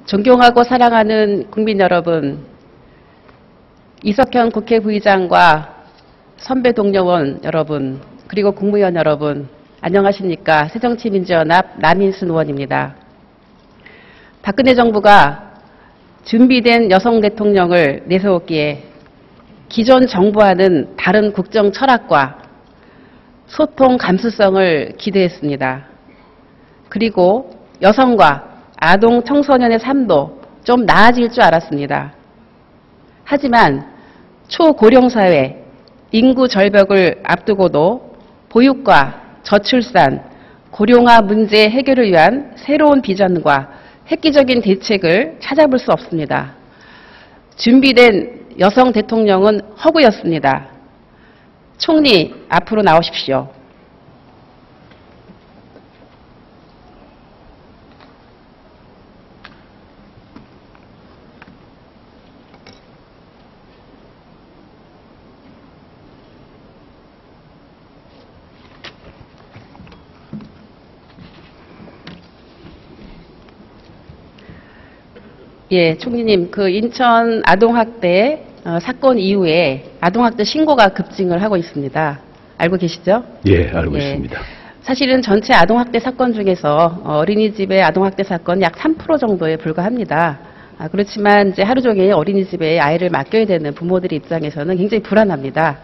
존경하고 사랑하는 국민 여러분, 이석현 국회 부의장과 선배 동료원 여러분, 그리고 국무위원 여러분, 안녕하십니까? 새정치민주연합 남인순 의원입니다. 박근혜 정부가 준비된 여성 대통령을 내세웠기에 기존 정부와는 다른 국정 철학과 소통 감수성을 기대했습니다. 그리고 여성과 아동 청소년의 삶도 좀 나아질 줄 알았습니다. 하지만 초고령 사회, 인구 절벽을 앞두고도 보육과 저출산, 고령화 문제 해결을 위한 새로운 비전과 획기적인 대책을 찾아볼 수 없습니다. 준비된 여성 대통령은 허구였습니다. 총리 앞으로 나오십시오. 예, 총리님, 그 인천 아동학대 사건 이후에 아동학대 신고가 급증을 하고 있습니다. 알고 계시죠? 예, 알고 있습니다. 사실은 전체 아동학대 사건 중에서 어린이집의 아동학대 사건 약 3% 정도에 불과합니다. 그렇지만 이제 하루 종일 어린이집에 아이를 맡겨야 되는 부모들의 입장에서는 굉장히 불안합니다.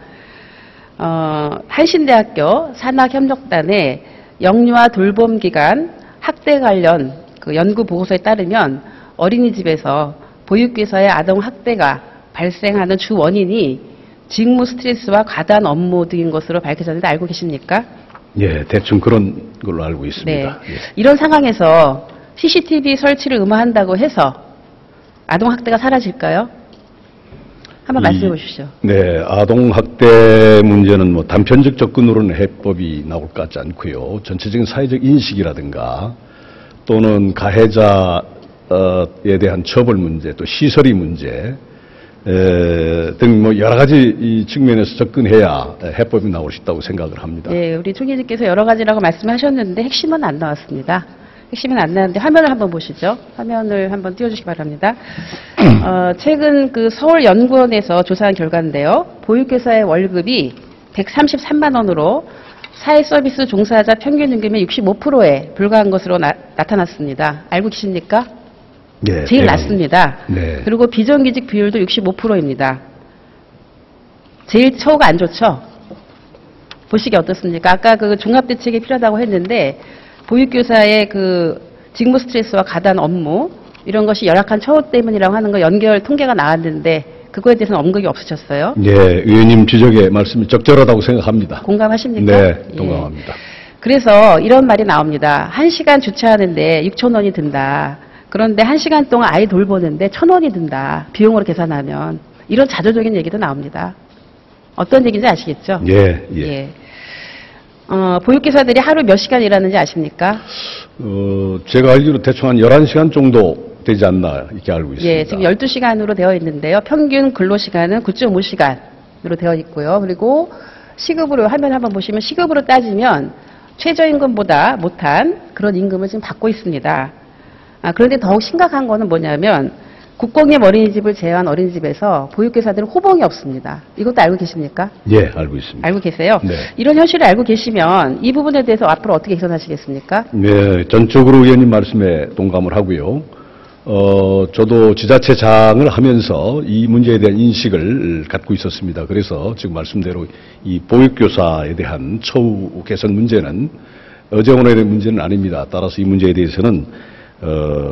한신대학교 산학협력단의 영유아 돌봄 기간 학대 관련 그 연구 보고서에 따르면 어린이집에서 보육교사의 아동학대가 발생하는 주 원인이 직무 스트레스와 과다한 업무 등인 것으로 밝혀졌는데 알고 계십니까? 예, 대충 그런 걸로 알고 있습니다. 네. 예. 이런 상황에서 CCTV 설치를 의무화한다고 해서 아동학대가 사라질까요? 한번 말씀해 보십시오. 네, 아동학대 문제는 뭐 단편적 접근으로는 해법이 나올 것 같지 않고요. 전체적인 사회적 인식이라든가 또는 가해자 에 대한 처벌 문제, 또 시설의 문제 등 뭐 여러 가지 이 측면에서 접근해야 해법이 나올 수 있다고 생각을 합니다. 네, 우리 총리님께서 여러 가지라고 말씀하셨는데 핵심은 안 나왔습니다. 핵심은 안 나왔는데 화면을 한번 보시죠. 화면을 한번 띄워주시기 바랍니다. 최근 그 서울연구원에서 조사한 결과인데요. 보육교사의 월급이 133만 원으로 사회서비스 종사자 평균 임금의 65%에 불과한 것으로 나타났습니다. 알고 계십니까? 네, 제일 낮습니다. 네. 그리고 비정규직 비율도 65%입니다. 제일 처우가 안 좋죠? 보시기 어떻습니까? 아까 그 종합대책이 필요하다고 했는데 보육교사의 그 직무 스트레스와 과다한 업무 이런 것이 열악한 처우 때문이라고 하는 거 연결 통계가 나왔는데 그거에 대해서는 언급이 없으셨어요? 네, 의원님 지적의 말씀이 적절하다고 생각합니다. 공감하십니까? 네, 동감합니다. 예. 그래서 이런 말이 나옵니다. 1시간 주차하는데 6,000원이 든다. 그런데 1시간 동안 아이 돌보는데 1,000원이 든다. 비용으로 계산하면. 이런 자조적인 얘기도 나옵니다. 어떤 얘기인지 아시겠죠? 예, 예. 보육교사들이 하루 몇 시간 일하는지 아십니까? 제가 알기로 대충 한 11시간 정도 되지 않나 이렇게 알고 있습니다. 예, 지금 12시간으로 되어 있는데요. 평균 근로시간은 9.5시간으로 되어 있고요. 그리고 시급으로 화면 한번 보시면 시급으로 따지면 최저임금보다 못한 그런 임금을 지금 받고 있습니다. 그런데 더욱 심각한 거는 뭐냐면 국공립 어린이집을 제외한 어린이집에서 보육교사들은 호봉이 없습니다. 이것도 알고 계십니까? 예, 알고 있습니다. 알고 계세요? 네. 이런 현실을 알고 계시면 이 부분에 대해서 앞으로 어떻게 개선하시겠습니까? 네, 전적으로 의원님 말씀에 동감을 하고요. 저도 지자체장을 하면서 이 문제에 대한 인식을 갖고 있었습니다. 그래서 지금 말씀대로 이 보육교사에 대한 처우 개선 문제는 어제 오늘의 문제는 아닙니다. 따라서 이 문제에 대해서는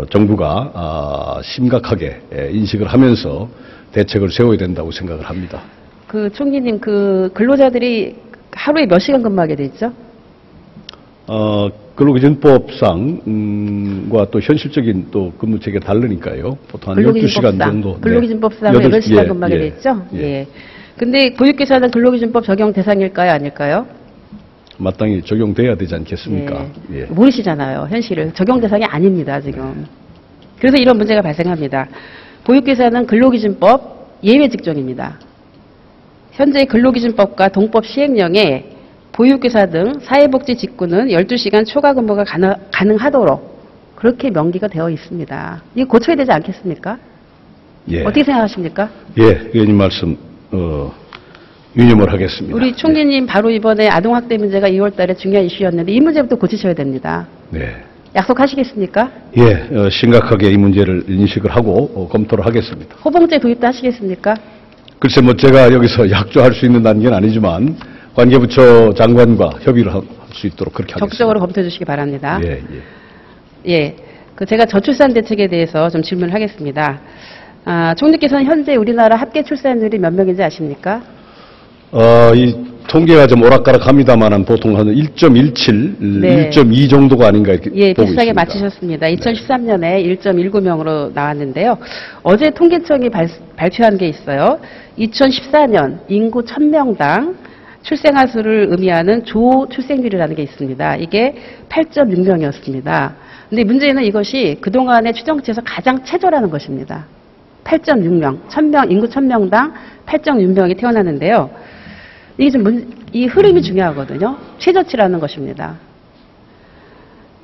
정부가 심각하게 인식을 하면서 대책을 세워야 된다고 생각을 합니다. 그 총리님, 그 근로자들이 하루에 몇 시간 근무하게 돼 있죠? 근로기준법상과 또 현실적인 또 근무 체계가 다르니까요. 보통 한 12시간 정도. 근로기준법상 네. 8시간 근무하게 돼 있죠? 예. 근데 보육교사는 근로기준법 적용 대상일까요? 아닐까요? 마땅히 적용돼야 되지 않겠습니까? 예. 예. 모르시잖아요. 현실을. 적용 대상이 아닙니다. 지금. 그래서 이런 문제가 발생합니다. 보육교사는 근로기준법 예외 직종입니다. 현재 근로기준법과 동법 시행령에 보육교사 등 사회복지 직군은 12시간 초과 근무가 가능하도록 그렇게 명기가 되어 있습니다. 이거 고쳐야 되지 않겠습니까? 예. 어떻게 생각하십니까? 예, 의원님 말씀 유념을 하겠습니다. 우리 총리님 바로 이번에 아동학대 문제가 2월 달에 중요한 이슈였는데 이 문제부터 고치셔야 됩니다. 네. 약속하시겠습니까? 예, 심각하게 이 문제를 인식을 하고 검토를 하겠습니다. 호봉제 도입도 하시겠습니까? 글쎄 뭐 제가 여기서 약조할 수 있는 단계는 아니지만 관계부처 장관과 협의를 할 수 있도록 그렇게 하겠습니다. 적극적으로 검토해 주시기 바랍니다. 예, 예. 예. 제가 저출산 대책에 대해서 좀 질문을 하겠습니다. 총리께서는 현재 우리나라 합계 출산율이 몇 명인지 아십니까? 이 통계가 좀 오락가락합니다만은 보통 한 1.17, 네. 1.2 정도가 아닌가 이렇게 예, 보고 비슷하게 있습니다. 맞히셨습니다. 2013년에 1.19명으로 나왔는데요. 어제 통계청이 발표한 게 있어요. 2014년 인구 1000명당 출생아 수를 의미하는 조 출생률이라는 게 있습니다. 이게 8.6명이었습니다. 근데 문제는 이것이 그동안의 추정치에서 가장 최저라는 것입니다. 8.6명, 인구 1000명당 8.6명이 태어나는데요. 이게 이 흐름이 중요하거든요. 최저치라는 것입니다.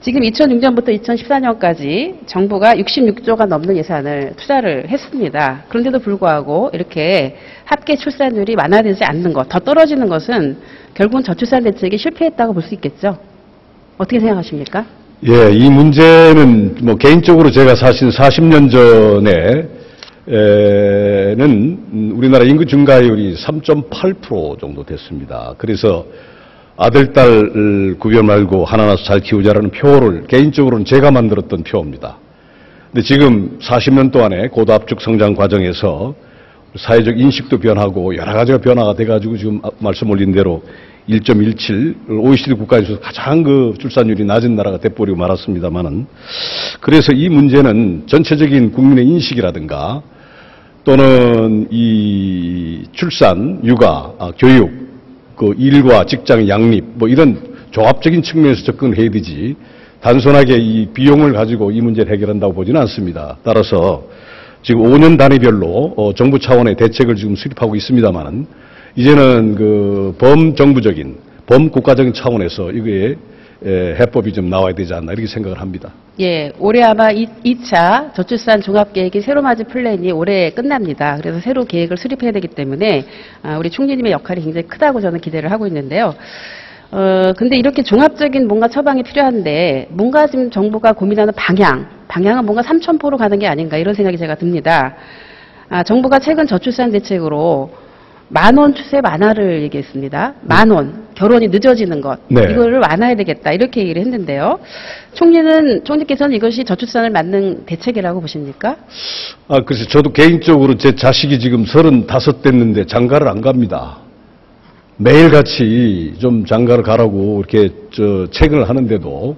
지금 2006년부터 2014년까지 정부가 66조가 넘는 예산을 투자를 했습니다. 그런데도 불구하고 이렇게 합계 출산율이 완화되지 않는 것, 더 떨어지는 것은 결국은 저출산 대책이 실패했다고 볼 수 있겠죠. 어떻게 생각하십니까? 예, 이 문제는 뭐 개인적으로 제가 사실 40년 전에는 우리나라 인구 증가율이 3.8% 정도 됐습니다. 그래서 아들, 딸 구별 말고 하나 낳아서 잘 키우자라는 표를 개인적으로는 제가 만들었던 표입니다. 근데 지금 40년 동안의 고도압축 성장 과정에서 사회적 인식도 변하고 여러 가지가 변화가 돼가지고 지금 말씀 올린 대로 1.17, OECD 국가에서 가장 출산율이 낮은 나라가 돼버리고 말았습니다만은 그래서 이 문제는 전체적인 국민의 인식이라든가 또는 이 출산, 육아, 교육, 일과 직장 양립, 이런 종합적인 측면에서 접근을 해야 되지, 단순하게 이 비용을 가지고 이 문제를 해결한다고 보지는 않습니다. 따라서 지금 5년 단위별로 정부 차원의 대책을 지금 수립하고 있습니다만은, 이제는 범정부적인, 범국가적인 차원에서 이거에 해법이 좀 나와야 되지 않나, 이렇게 생각을 합니다. 예, 올해 아마 2차 저출산 종합계획이 새로 맞은 플랜이 올해 끝납니다. 그래서 새로 계획을 수립해야 되기 때문에 우리 총리님의 역할이 굉장히 크다고 저는 기대를 하고 있는데요. 근데 이렇게 종합적인 뭔가 처방이 필요한데 뭔가 지금 정부가 고민하는 방향은 뭔가 3000포로 가는 게 아닌가 이런 생각이 제가 듭니다. 정부가 최근 저출산 대책으로 10,000원 추세 완화를 얘기했습니다. 10,000원, 결혼이 늦어지는 것, 네. 이거를 완화해야 되겠다 이렇게 얘기를 했는데요. 총리께서는 이것이 저출산을 막는 대책이라고 보십니까? 글쎄 저도 개인적으로 제 자식이 지금 35 됐는데 장가를 안 갑니다. 매일같이 좀 장가를 가라고 이렇게 체근을 하는데도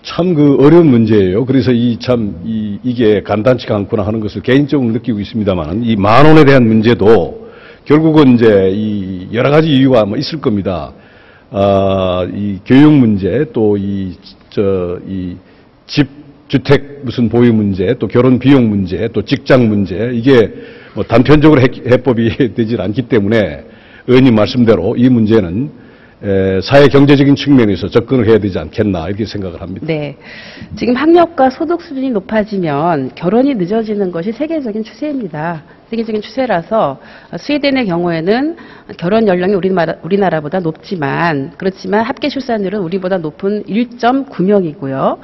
참 어려운 문제예요. 그래서 이게 간단치가 않구나 하는 것을 개인적으로 느끼고 있습니다만, 이 10,000원에 대한 문제도 결국은 이제 이 여러 가지 이유가 있을 겁니다. 이 교육 문제, 또 집, 주택 무슨 보유 문제, 또 결혼 비용 문제, 또 직장 문제, 이게 단편적으로 해법이 되질 않기 때문에 의원님 말씀대로 이 문제는 사회 경제적인 측면에서 접근을 해야 되지 않겠나 이렇게 생각을 합니다. 네, 지금 학력과 소득 수준이 높아지면 결혼이 늦어지는 것이 세계적인 추세입니다. 세계적인 추세라서 스웨덴의 경우에는 결혼 연령이 우리나라보다 그렇지만 합계 출산율은 우리보다 높은 1.9명이고요.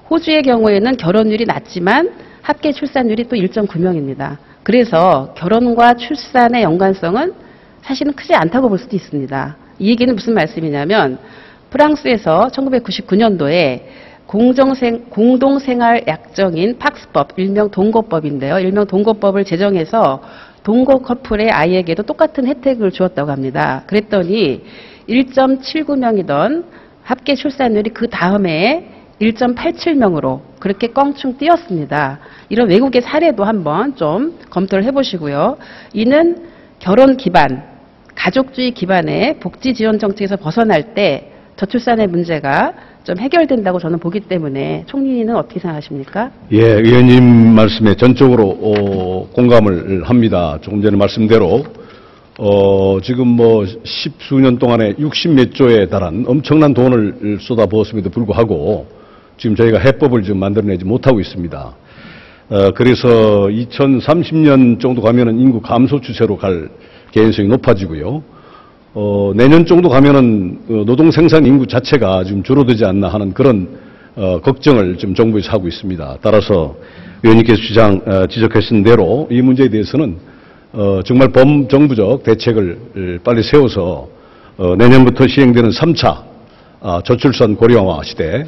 호주의 경우에는 결혼율이 낮지만 합계 출산율이 또 1.9명입니다. 그래서 결혼과 출산의 연관성은 사실은 크지 않다고 볼 수도 있습니다. 이 얘기는 무슨 말씀이냐면 프랑스에서 1999년도에 공동생활 약정인 팍스법, 일명 동거법인데요. 일명 동거법을 제정해서 동거 커플의 아이에게도 똑같은 혜택을 주었다고 합니다. 그랬더니 1.79명이던 합계 출산율이 그 다음에 1.87명으로 그렇게 껑충 뛰었습니다. 이런 외국의 사례도 한번 좀 검토를 해보시고요. 이는 결혼 기반, 가족주의 기반의 복지 지원 정책에서 벗어날 때 저출산의 문제가 좀 해결된다고 저는 보기 때문에 총리는 어떻게 생각하십니까? 예, 의원님 말씀에 전적으로 공감을 합니다. 조금 전에 말씀대로 지금 10수년 동안에 60몇 조에 달한 엄청난 돈을 쏟아부었음에도 불구하고 지금 저희가 해법을 지금 만들어내지 못하고 있습니다. 그래서 2030년 정도 가면은 인구 감소 추세로 갈 개연성이 높아지고요. 내년 정도 가면은 노동 생산 인구 자체가 지금 줄어들지 않나 하는 그런 걱정을 지금 정부에서 하고 있습니다. 따라서 의원님께서 지적하신 대로 이 문제에 대해서는 정말 범정부적 대책을 빨리 세워서 내년부터 시행되는 3차 저출산 고령화 시대에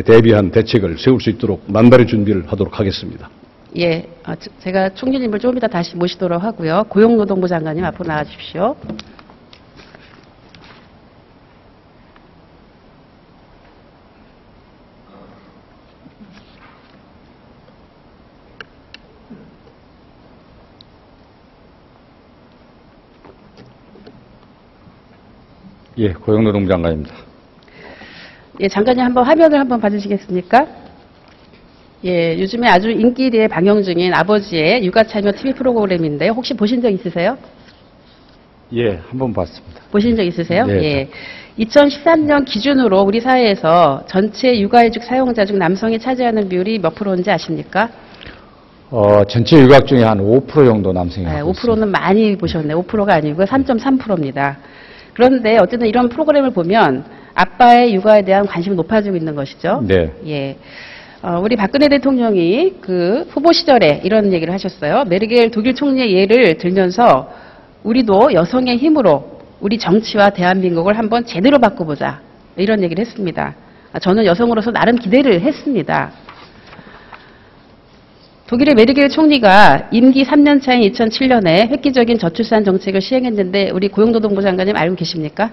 대비한 대책을 세울 수 있도록 만반의 준비를 하도록 하겠습니다. 예, 제가 총리님을 좀 이따 다시 모시도록 하고요. 고용노동부 장관님 앞으로 나와 주십시오. 예, 고용노동부 장관입니다. 예, 장관님 한번 화면을 한번 봐주시겠습니까? 예, 요즘에 아주 인기리에 방영 중인 아버지의 육아참여 TV 프로그램인데 혹시 보신 적 있으세요? 예, 한번 봤습니다. 보신 적 있으세요? 네. 예. 2013년 기준으로 우리 사회에서 전체 육아휴직 사용자 중 남성이 차지하는 비율이 몇 프로인지 아십니까? 전체 육아 중에 한 5% 정도 남성이 네, 하고 5%는 많이 보셨네. 5%가 아니고요. 3.3%입니다. 그런데 어쨌든 이런 프로그램을 보면 아빠의 육아에 대한 관심이 높아지고 있는 것이죠. 네. 예. 우리 박근혜 대통령이 그 후보 시절에 이런 얘기를 하셨어요. 메르겔 독일 총리의 예를 들면서 우리도 여성의 힘으로 우리 정치와 대한민국을 한번 제대로 바꿔보자. 이런 얘기를 했습니다. 저는 여성으로서 나름 기대를 했습니다. 독일의 메르겔 총리가 임기 3년 차인 2007년에 획기적인 저출산 정책을 시행했는데 우리 고용노동부 장관님 알고 계십니까?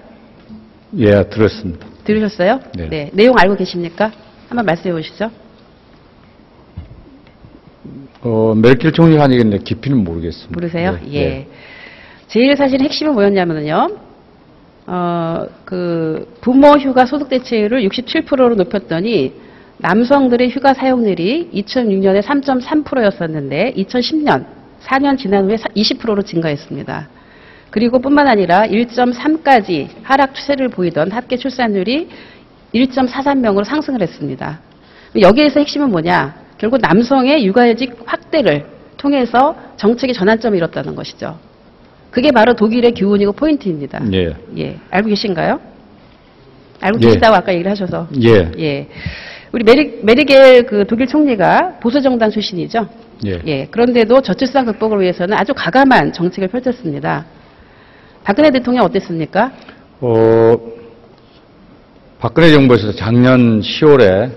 예, 들었습니다. 들으셨어요? 네. 내용 알고 계십니까? 한번 말씀해 보시죠. 메르켈 총리가 한 얘기인데 깊이는 모르겠습니다. 모르세요? 네, 예. 네. 제일 사실 핵심은 뭐였냐면요. 부모 휴가 소득 대체율을 67%로 높였더니 남성들의 휴가 사용률이 2006년에 3.3%였었는데 2010년 4년 지난 후에 20%로 증가했습니다. 그리고 뿐만 아니라 1.3까지 하락 추세를 보이던 합계 출산율이 1.43명으로 상승을 했습니다. 여기에서 핵심은 뭐냐? 결국 남성의 육아휴직 확대를 통해서 정책의 전환점을 이뤘다는 것이죠. 그게 바로 독일의 교훈이고 포인트입니다. 예. 예. 알고 계신가요? 알고 예. 계시다고 아까 얘기를 하셔서. 예. 예. 우리 메르겔 그 독일 총리가 보수정당 출신이죠. 예. 예. 그런데도 저출산 극복을 위해서는 아주 과감한 정책을 펼쳤습니다. 박근혜 대통령 어땠습니까? 박근혜 정부에서 작년 10월에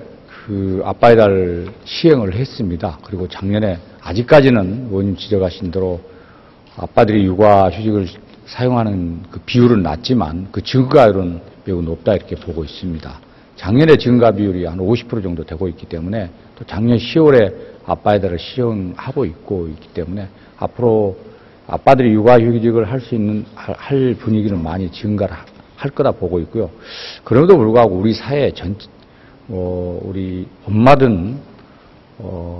그 아빠의 달 시행을 했습니다. 그리고 작년에 아직까지는 의원님 지적하신 대로 아빠들이 육아휴직을 사용하는 그 비율은 낮지만 그 증가율은 매우 높다 이렇게 보고 있습니다. 작년에 증가 비율이 한 50% 정도 되고 있기 때문에 또 작년 10월에 아빠의 달을 시행하고 있기 때문에 앞으로 아빠들이 육아휴직을 할 분위기는 많이 증가를 할 거다 보고 있고요. 그럼에도 불구하고 우리 사회 우리 엄마든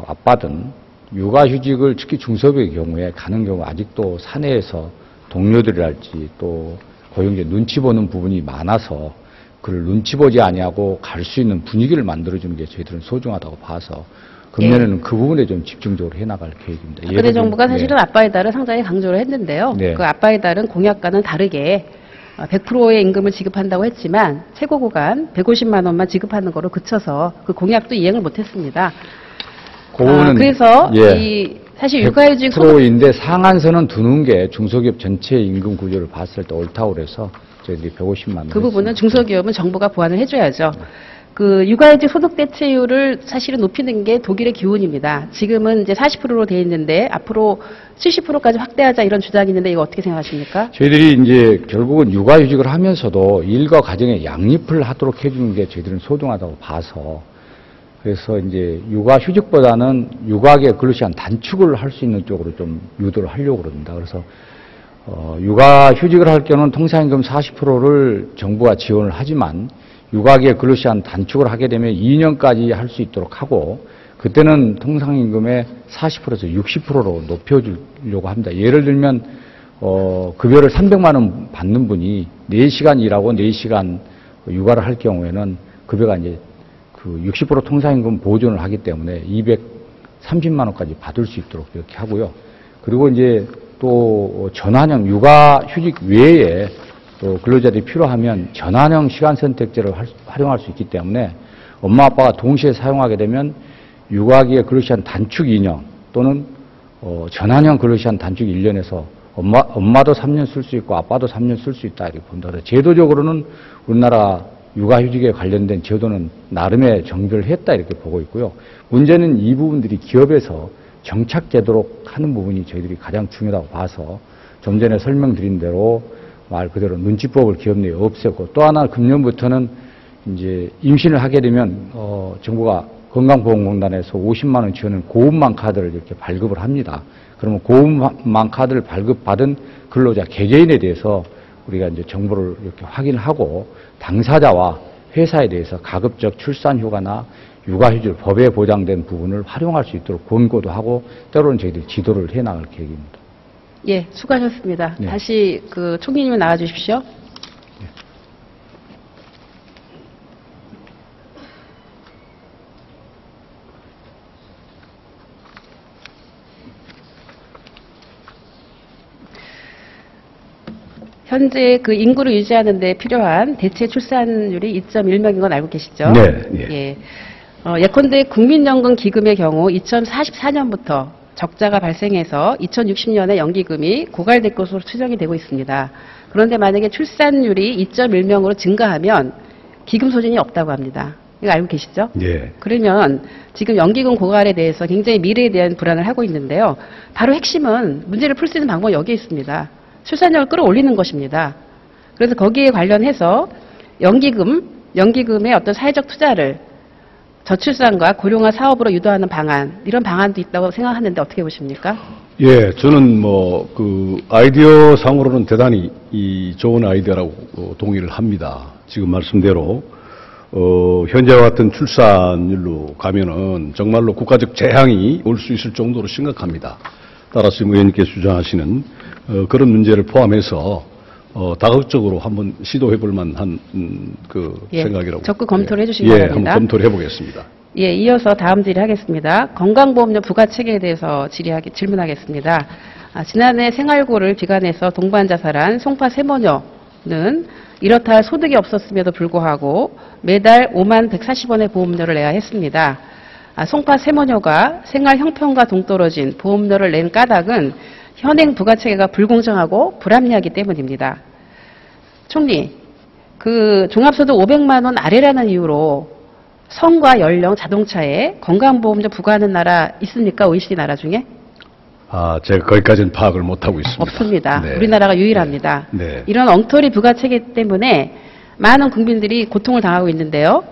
아빠든 육아휴직을 특히 중소기업의 경우에 가는 경우 아직도 사내에서 동료들이랄지 또 고용주의 눈치 보는 부분이 많아서 그걸 눈치 보지 아니하고 갈 수 있는 분위기를 만들어주는 게 저희들은 소중하다고 봐서 금년에는 그 부분에 좀 집중적으로 해나갈 계획입니다. 박근혜 정부가 사실은 아빠의 달을 상당히 강조를 했는데요. 네. 그 아빠의 달은 공약과는 다르게 100%의 임금을 지급한다고 했지만 최고 구간 150만 원만 지급하는 거로 그쳐서 그 공약도 이행을 못했습니다. 그래서 사실 육아휴직 100%인데 상한선은 두는 게 중소기업 전체 임금 구조를 봤을 때 옳다고 그래서 저희들이 150만 원. 그 부분은 중소기업은 정부가 보완을 해줘야죠. 그 육아휴직 소득 대체율을 사실은 높이는 게 독일의 기운입니다. 지금은 이제 40%로 돼 있는데 앞으로 70%까지 확대하자 이런 주장이 있는데 이거 어떻게 생각하십니까? 저희들이 이제 결국은 육아휴직을 하면서도 일과 가정에 양립을 하도록 해주는 게 저희들은 소중하다고 봐서 그래서 이제 육아휴직보다는 육아계 근로시간 단축을 할 수 있는 쪽으로 좀 유도를 하려고 그럽니다. 그래서 육아휴직을 할 경우는 통상임금 40%를 정부가 지원을 하지만 육아계 근로시간 단축을 하게 되면 2년까지 할 수 있도록 하고 그때는 통상임금의 40%에서 60%로 높여주려고 합니다. 예를 들면 급여를 300만 원 받는 분이 4시간 일하고 4시간 육아를 할 경우에는 급여가 이제 그 60% 통상임금 보존을 하기 때문에 230만 원까지 받을 수 있도록 이렇게 하고요. 그리고 이제 또 전환형 육아휴직 외에 또 근로자들이 필요하면 전환형 시간 선택제를 활용할 수 있기 때문에 엄마 아빠가 동시에 사용하게 되면 육아기의 근로시간 단축 2년 또는 전환형 근로시간 단축 1년에서 엄마도 3년 쓸 수 있고 아빠도 3년 쓸 수 있다 이렇게 본다. 제도적으로는 우리나라 육아휴직에 관련된 제도는 나름의 정비를 했다 이렇게 보고 있고요. 문제는 이 부분들이 기업에서 정착제도로 하는 부분이 저희들이 가장 중요하다고 봐서 좀 전에 설명드린 대로 말 그대로 눈치법을 기업 내에 없애고 또 하나 금년부터는 이제 임신을 하게 되면 정부가 건강보험공단에서 50만 원 지원은 고음만 카드를 이렇게 발급을 합니다. 그러면 고음만 카드를 발급받은 근로자 개개인에 대해서 우리가 이제 정보를 이렇게 확인하고 당사자와 회사에 대해서 가급적 출산휴가나 육아휴직 법에 보장된 부분을 활용할 수 있도록 권고도 하고 때로는 저희들이 지도를 해나갈 계획입니다. 예, 수고하셨습니다. 네. 다시 그 총리님 나와 주십시오. 현재 그 인구를 유지하는 데 필요한 대체 출산율이 2.1명인 건 알고 계시죠? 네, 예. 예. 예컨대 국민연금 기금의 경우 2044년부터 적자가 발생해서 2060년에 연기금이 고갈될 것으로 추정이 되고 있습니다. 그런데 만약에 출산율이 2.1명으로 증가하면 기금 소진이 없다고 합니다. 이거 알고 계시죠? 예. 그러면 지금 연기금 고갈에 대해서 굉장히 미래에 대한 불안을 하고 있는데요. 바로 핵심은 문제를 풀 수 있는 방법이 여기에 있습니다. 출산율을 끌어올리는 것입니다. 그래서 거기에 관련해서 연기금의 어떤 사회적 투자를 저출산과 고령화 사업으로 유도하는 방안, 이런 방안도 있다고 생각하는데 어떻게 보십니까? 예, 저는 뭐, 아이디어 상으로는 대단히 좋은 아이디어라고 동의를 합니다. 지금 말씀대로, 현재와 같은 출산율로 가면은 정말로 국가적 재앙이 올 수 있을 정도로 심각합니다. 따라서 지금 의원님께서 주장하시는 그런 문제를 포함해서 다각적으로 한번 시도해 볼 만한 예, 생각이라고. 적극 검토를 해주시기 예, 바랍니다. 한번 검토를 해보겠습니다. 예, 이어서 다음 질의하겠습니다. 건강보험료 부과체계에 대해서 질문하겠습니다. 지난해 생활고를 기관해서 동반 자살한 송파 세모녀는 이렇다 할 소득이 없었음에도 불구하고 매달 5만 140원의 보험료를 내야 했습니다. 송파 세모녀가 생활 형편과 동떨어진 보험료를 낸 까닭은 현행 부가체계가 불공정하고 불합리하기 때문입니다. 총리, 그 종합소득 500만 원 아래라는 이유로 성과 연령, 자동차에 건강보험료 부과하는 나라 있습니까? OECD 나라 중에? 제가 거기까지는 파악을 못하고 있습니다. 없습니다. 네. 우리나라가 유일합니다. 네. 이런 엉터리 부가체계 때문에 많은 국민들이 고통을 당하고 있는데요.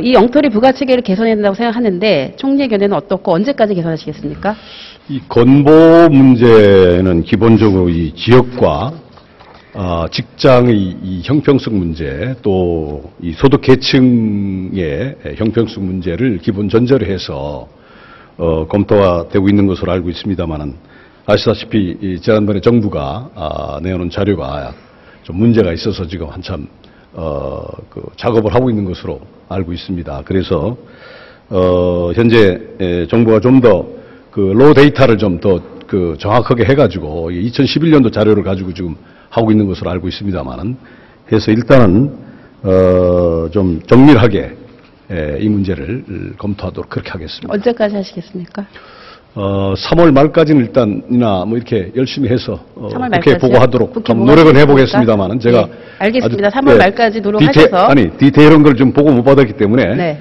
이 엉터리 부가체계를 개선해야 된다고 생각하는데 총리의 견해는 어떻고 언제까지 개선하시겠습니까? 이 건보 문제는 기본적으로 이 지역과 직장의 이 형평성 문제 또 이 소득 계층의 형평성 문제를 기본 전제로 해서 검토가 되고 있는 것으로 알고 있습니다만은 아시다시피 지난번에 정부가 내놓은 자료가 좀 문제가 있어서 지금 한참 작업을 하고 있는 것으로 알고 있습니다. 그래서 현재 정부가 좀 더 로우 데이터를 좀 더 정확하게 해가지고 2011년도 자료를 가지고 지금 하고 있는 것으로 알고 있습니다만은 해서 일단은 좀 정밀하게 이 문제를 검토하도록 그렇게 하겠습니다. 언제까지 하시겠습니까? 3월 말까지는 일단이나 뭐 이렇게 열심히 해서 3월 국회에 말까지요? 보고하도록 국회 한번 노력은 보고하시겠습니까? 해보겠습니다만은 제가 예, 알겠습니다. 아주, 3월 말까지 노력하셔서 디테일한 걸 좀 보고 못 받았기 때문에 네.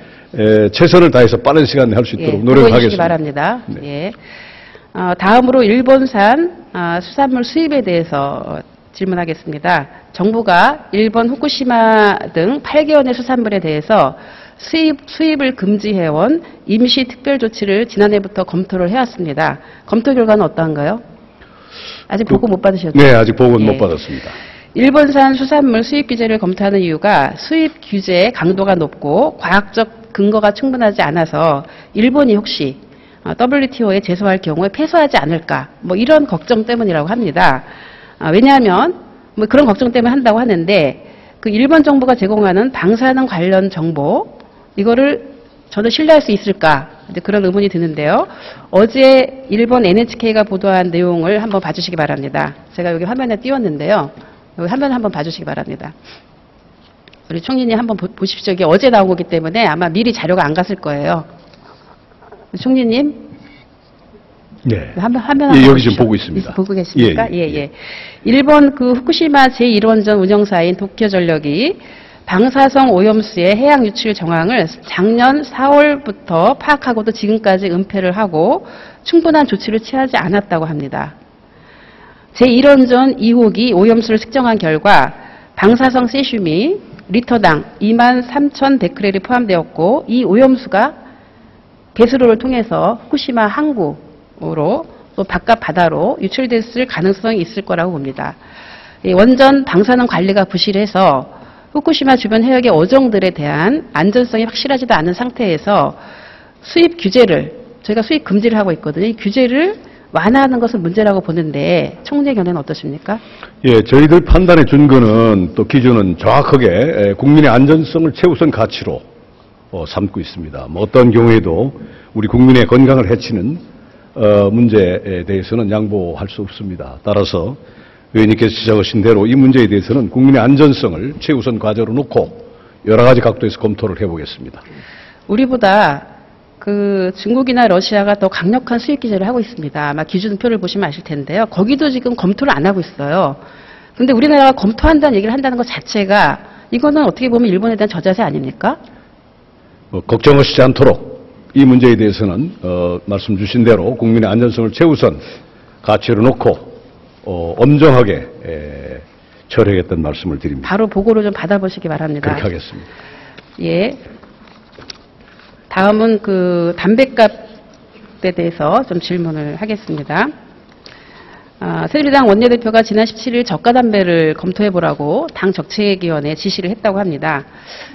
최선을 다해서 빠른 시간에 할 수 있도록 예, 노력을 보고 주시기 하겠습니다. 바랍니다. 네. 예. 다음으로 일본산 수산물 수입에 대해서 질문하겠습니다. 정부가 일본 후쿠시마 등 8개원의 수산물에 대해서 수입을 금지해온 임시 특별 조치를 지난해부터 검토를 해왔습니다. 검토 결과는 어떠한가요? 아직 보고 못 받으셨죠? 네, 아직 보고는 예. 못 받았습니다. 일본산 수산물 수입 규제를 검토하는 이유가 수입 규제의 강도가 높고 과학적 근거가 충분하지 않아서 일본이 혹시 WTO에 제소할 경우에 패소하지 않을까 뭐 이런 걱정 때문이라고 합니다. 왜냐하면 뭐 그런 걱정 때문에 한다고 하는데 그 일본 정부가 제공하는 방사능 관련 정보 이거를 저는 신뢰할 수 있을까? 이제 그런 의문이 드는데요. 어제 일본 NHK가 보도한 내용을 한번 봐주시기 바랍니다. 제가 여기 화면에 띄웠는데요. 여기 화면 한번 봐주시기 바랍니다. 우리 총리님 한번 보십시오. 이게 어제 나온 거기 때문에 아마 미리 자료가 안 갔을 거예요. 총리님. 네. 화면 예, 여기 보십시오. 지금 보고 있습니다. 보고 계십니까? 예, 예, 예. 일본 그 후쿠시마 제1원전 운영사인 도쿄전력이 방사성 오염수의 해양 유출 정황을 작년 4월부터 파악하고도 지금까지 은폐를 하고 충분한 조치를 취하지 않았다고 합니다. 제1원전 2호기 오염수를 측정한 결과 방사성 세슘이 리터당 23,000 베크렐이 포함되었고 이 오염수가 배수로를 통해서 후쿠시마 항구로 또 바깥 바다로 유출됐을 가능성이 있을 거라고 봅니다. 이 원전 방사능 관리가 부실해서 후쿠시마 주변 해역의 어종들에 대한 안전성이 확실하지도 않은 상태에서 수입 규제를 저희가 수입 금지를 하고 있거든요. 이 규제를 완화하는 것은 문제라고 보는데 총리의 견해는 어떠십니까? 예, 저희들 판단의 근거는 또 기준은 정확하게 국민의 안전성을 최우선 가치로 삼고 있습니다. 뭐 어떤 경우에도 우리 국민의 건강을 해치는 문제에 대해서는 양보할 수 없습니다. 따라서 의원님께서 지적하신 대로 이 문제에 대해서는 국민의 안전성을 최우선 과제로 놓고 여러 가지 각도에서 검토를 해보겠습니다. 우리보다 그 중국이나 러시아가 더 강력한 수입 규제를 하고 있습니다. 아마 기준표를 보시면 아실 텐데요. 거기도 지금 검토를 안 하고 있어요. 그런데 우리나라가 검토한다는 얘기를 한다는 것 자체가 이거는 어떻게 보면 일본에 대한 저자세 아닙니까? 걱정하시지 않도록 이 문제에 대해서는 말씀 주신 대로 국민의 안전성을 최우선 가치로 놓고 엄정하게 처리하겠다는 말씀을 드립니다. 바로 보고를 좀 받아보시기 바랍니다. 그렇게 하겠습니다. 예. 다음은 그 담뱃값에 대해서 좀 질문을 하겠습니다. 새누리당 원내대표가 지난 17일 저가 담배를 검토해보라고 당 정책위원회에 지시를 했다고 합니다.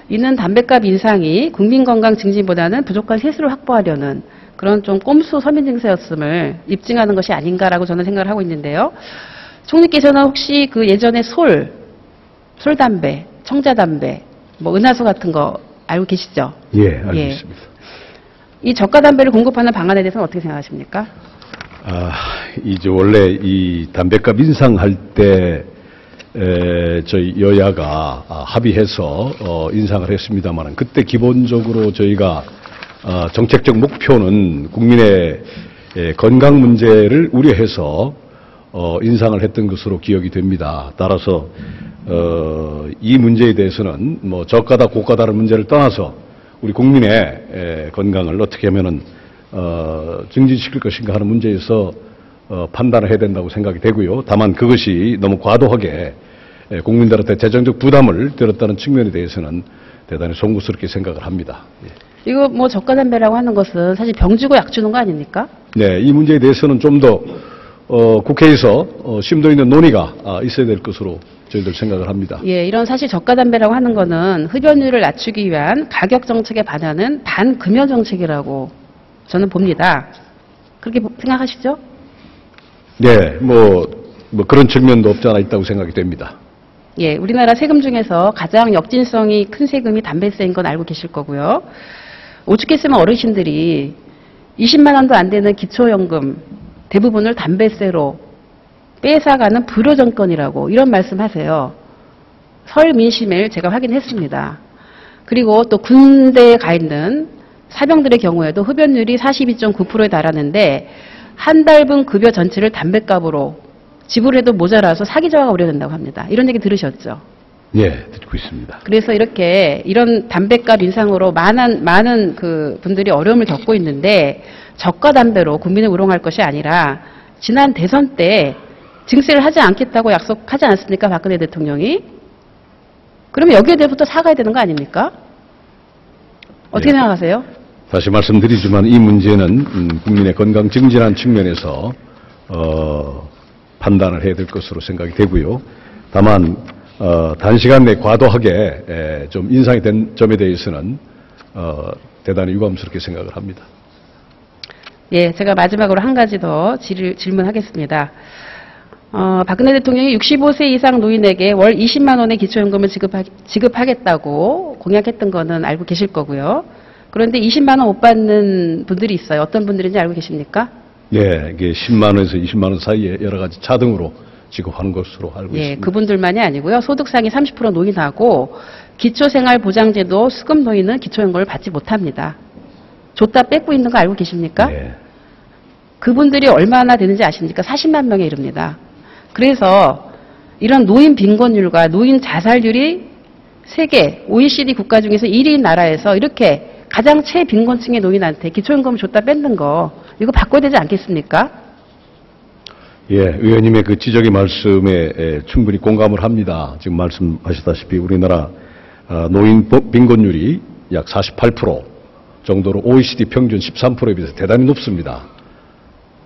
이는 담뱃값 인상이 국민건강 증진보다는 부족한 세수를 확보하려는 그런 좀 꼼수 서민 증세였음을 입증하는 것이 아닌가라고 저는 생각을 하고 있는데요. 총리께서는 혹시 그 예전에 솔담배, 청자담배, 뭐 은하수 같은 거 알고 계시죠? 예, 알고 있습니다. 이 저가 담배를 공급하는 방안에 대해서는 어떻게 생각하십니까? 이제 원래 이 담배값 인상할 때 저희 여야가 합의해서 인상을 했습니다만 그때 기본적으로 저희가 정책적 목표는 국민의 건강 문제를 우려해서 인상을 했던 것으로 기억이 됩니다. 따라서 이 문제에 대해서는 뭐 저가다 고가다는 문제를 떠나서 우리 국민의 건강을 어떻게 하면은 증진시킬 것인가 하는 문제에서 판단을 해야 된다고 생각이 되고요. 다만 그것이 너무 과도하게 국민들한테 재정적 부담을 들었다는 측면에 대해서는 대단히 송구스럽게 생각을 합니다. 예. 이거 뭐 저가 담배라고 하는 것은 사실 병 주고 약 주는 거 아닙니까? 네, 이 문제에 대해서는 좀 더 국회에서 심도 있는 논의가 있어야 될 것으로 저희들 생각을 합니다. 예, 이런 사실 저가 담배라고 하는 거는 흡연율을 낮추기 위한 가격 정책에 반하는 반금연 정책이라고 저는 봅니다. 그렇게 생각하시죠? 네, 뭐 그런 측면도 없지 않아 있다고 생각이 됩니다. 예, 우리나라 세금 중에서 가장 역진성이 큰 세금이 담배세인 건 알고 계실 거고요. 오죽했으면 어르신들이 20만 원도 안 되는 기초연금 대부분을 담배세로 뺏어가는 불효정권이라고 이런 말씀하세요. 설 민심을 제가 확인했습니다. 그리고 또 군대에 가 있는 사병들의 경우에도 흡연율이 42.9%에 달하는데 한 달분 급여 전체를 담뱃값으로 지불해도 모자라서 사기 저하가 우려된다고 합니다. 이런 얘기 들으셨죠? 예, 듣고 있습니다. 그래서 이런 담뱃값 인상으로 많은 그 분들이 어려움을 겪고 있는데 저가 담배로 국민을 우롱할 것이 아니라 지난 대선 때 증세를 하지 않겠다고 약속하지 않았습니까? 박근혜 대통령이. 그러면 여기에 대해서부터 사과해야 되는 거 아닙니까? 어떻게 생각하세요? 다시 말씀드리지만 이 문제는 국민의 건강 증진한 측면에서 판단을 해야 될 것으로 생각이 되고요. 다만 단시간 내에 과도하게 좀 인상이 된 점에 대해서는 대단히 유감스럽게 생각을 합니다. 예, 제가 마지막으로 한 가지 더 질문하겠습니다. 박근혜 대통령이 65세 이상 노인에게 월 20만 원의 기초연금을 지급하겠다고 공약했던 거는 알고 계실 거고요. 그런데 20만 원 못 받는 분들이 있어요. 어떤 분들인지 알고 계십니까? 네, 이게 10만 원에서 20만 원 사이에 여러 가지 차등으로 지급하는 것으로 알고 예, 있습니다. 그분들만이 아니고요. 소득상위 30% 노인하고 기초생활보장제도 수급 노인은 기초연금을 받지 못합니다. 줬다 뺏고 있는 거 알고 계십니까? 네. 그분들이 얼마나 되는지 아십니까? 40만 명에 이릅니다. 그래서 이런 노인 빈곤율과 노인 자살률이 세계 OECD 국가 중에서 1위인 나라에서 이렇게 가장 최빈곤층의 노인한테 기초연금을 줬다 뺏는 거 이거 바꿔야 되지 않겠습니까? 예, 의원님의 그 지적의 말씀에 충분히 공감을 합니다. 지금 말씀하셨다시피 우리나라 노인 빈곤율이 약 48% 정도로 OECD 평균 13%에 비해서 대단히 높습니다.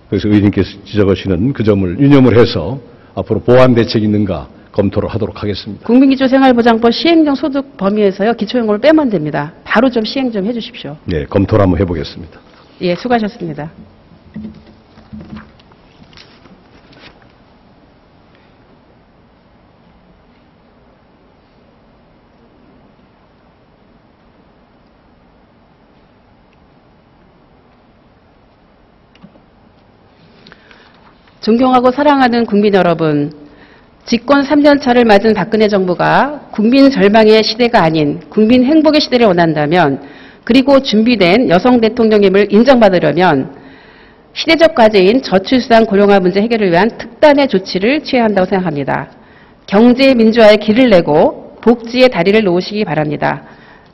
그래서 의원님께서 지적하시는 그 점을 유념을 해서 앞으로 보완 대책이 있는가 검토를 하도록 하겠습니다. 국민기초생활보장법 시행령 소득 범위에서요 기초연금을 빼면 됩니다. 바로 좀 시행 좀 해주십시오. 네, 검토를 한번 해보겠습니다. 예, 수고하셨습니다. 존경하고 사랑하는 국민 여러분, 집권 3년차를 맞은 박근혜 정부가 국민 절망의 시대가 아닌 국민 행복의 시대를 원한다면, 그리고 준비된 여성 대통령임을 인정받으려면 시대적 과제인 저출산 고령화 문제 해결을 위한 특단의 조치를 취해야 한다고 생각합니다. 경제 민주화의 길을 내고 복지의 다리를 놓으시기 바랍니다.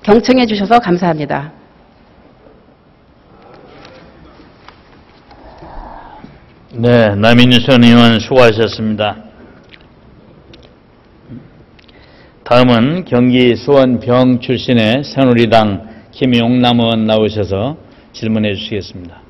경청해 주셔서 감사합니다. 네, 남인선 의원 수고하셨습니다. 다음은 경기 수원병 출신의 새누리당 김용남 의원 나오셔서 질문해 주시겠습니다.